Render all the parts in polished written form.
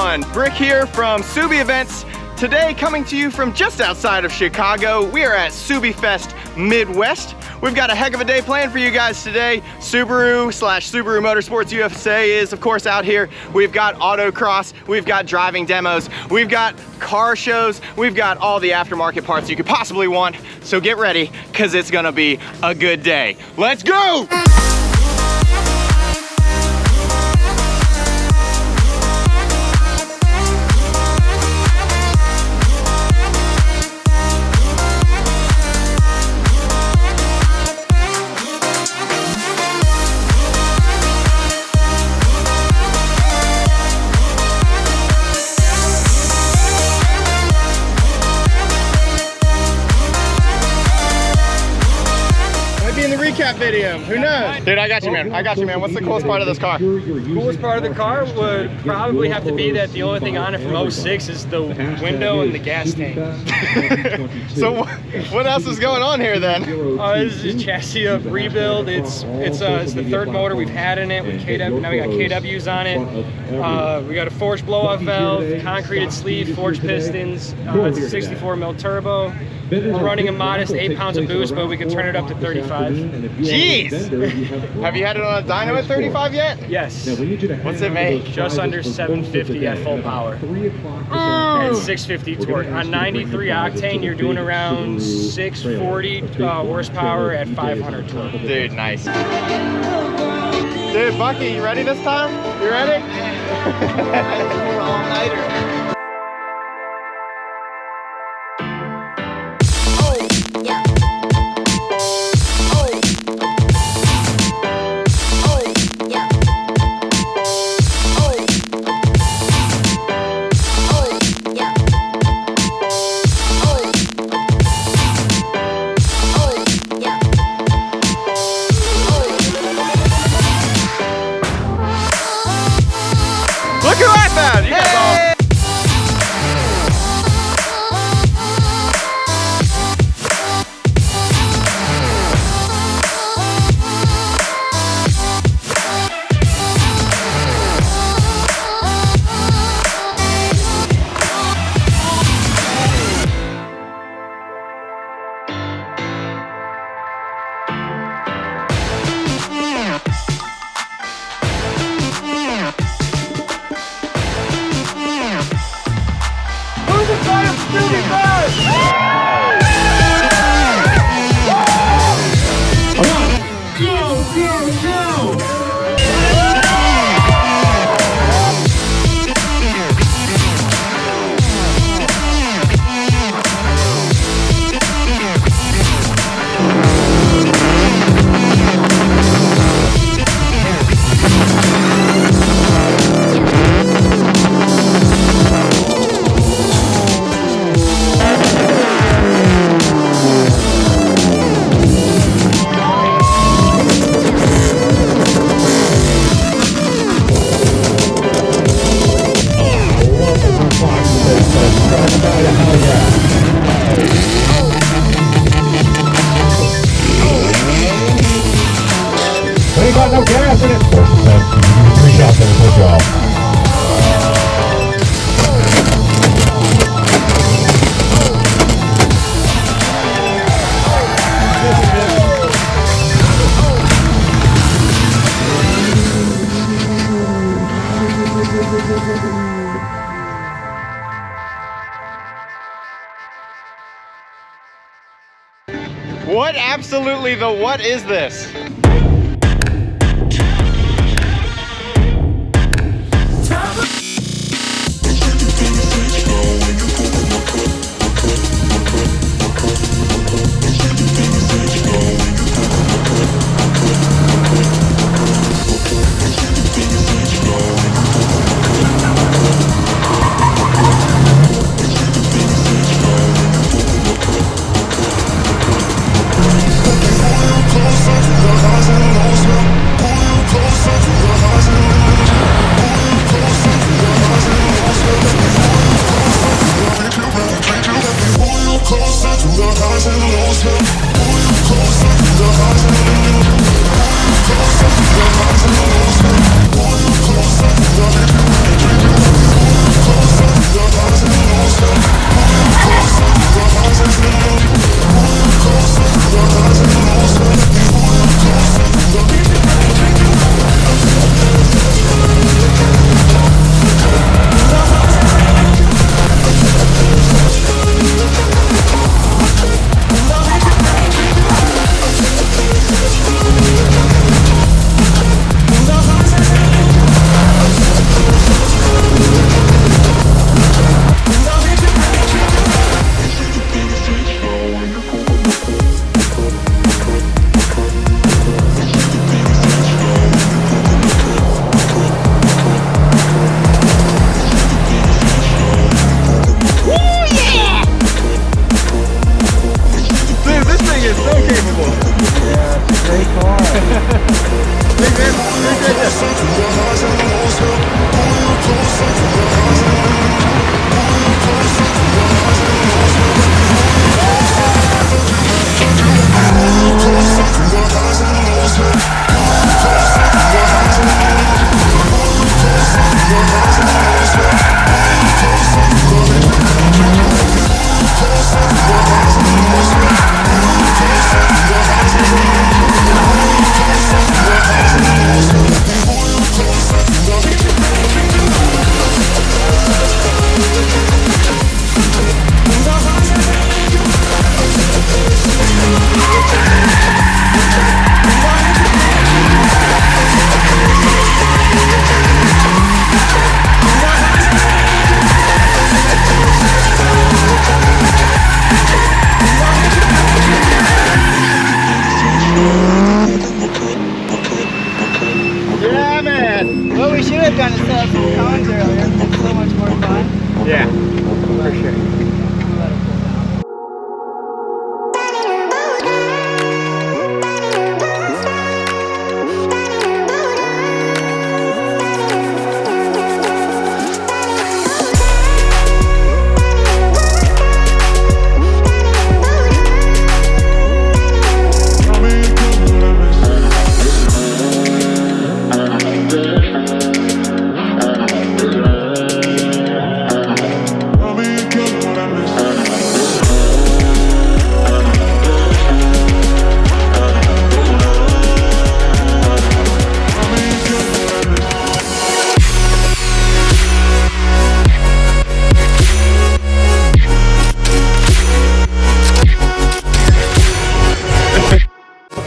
everyone, Brick here from SubieEvents. Today coming to you from just outside of Chicago. We are at Subiefest Midwest. We've got a heck of a day planned for you guys today. Subaru Motorsports USA is of course out here. We've got autocross, we've got driving demos, we've got car shows, we've got all the aftermarket parts you could possibly want. So get ready, cause it's gonna be a good day. Let's go! Recap video. Who knows? Dude, I got you, man. I got you, man. What's the coolest part of this car? Coolest part of the car would probably have to be that the only thing on it from 06 is the window and the gas tank. So what else is going on here then? This is a chassis up rebuild. It's the third motor we've had in it with KW. Now we got KWs on it. We got a forged blow-off valve, concreted sleeve, forged pistons. It's a 64 mil turbo. We're running a modest 8 pounds of boost, but we can turn it up to 35. Jeez! Have you had it on a dyno at 35 yet? Yes. What's it make? Just under 750 at full power. And 650 torque. On 93 octane, you're doing around 640 horsepower at 500 torque. Dude, nice. Dude, Bucky, you ready this time? You ready? All-nighter. Look who I found! You guys all... No gas in it. 4%. 3 shots at it. Good job. What absolutely the what is this? Close to the house.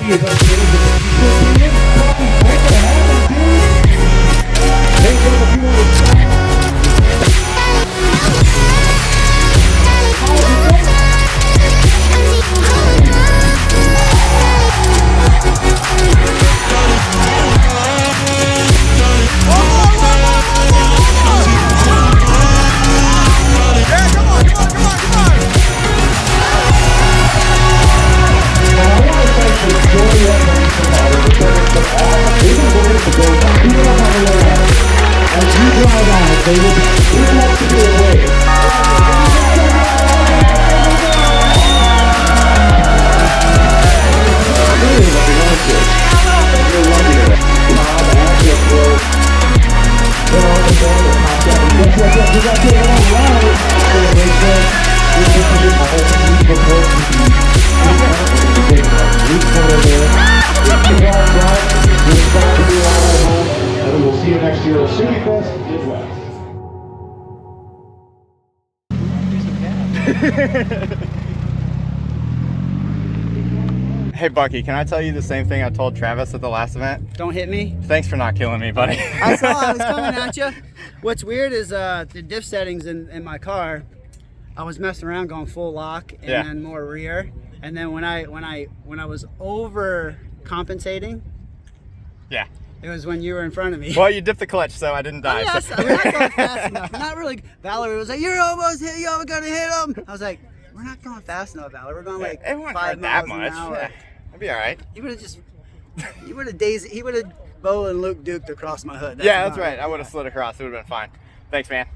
Bucky is updated with the opinion. Bucky, make it happen, dude. Hey, Joe, if you want to stop. They will want to do away. And we'll see you next year at Subiefest Midwest. Hey Bucky, can I tell you the same thing I told Travis at the last event? Don't hit me. Thanks for not killing me, buddy. I saw I was coming at you. What's weird is the diff settings in my car. I was messing around going full lock and then more rear, and then when I was over compensating, it was when you were in front of me. Well, you dipped the clutch, so I didn't die. Oh, yes, we're not going fast enough. We're not really. Valerie was like, "You're almost hit. You're gonna hit him." I was like, "We're not going fast enough, Valerie. We're going like it won't 5 hurt that miles much. an hour." Yeah, it'll be all right. He would have just. He would have he would have Bo and Luke duked across my hood. That's right. I would have slid across. It would have been fine. Thanks, man.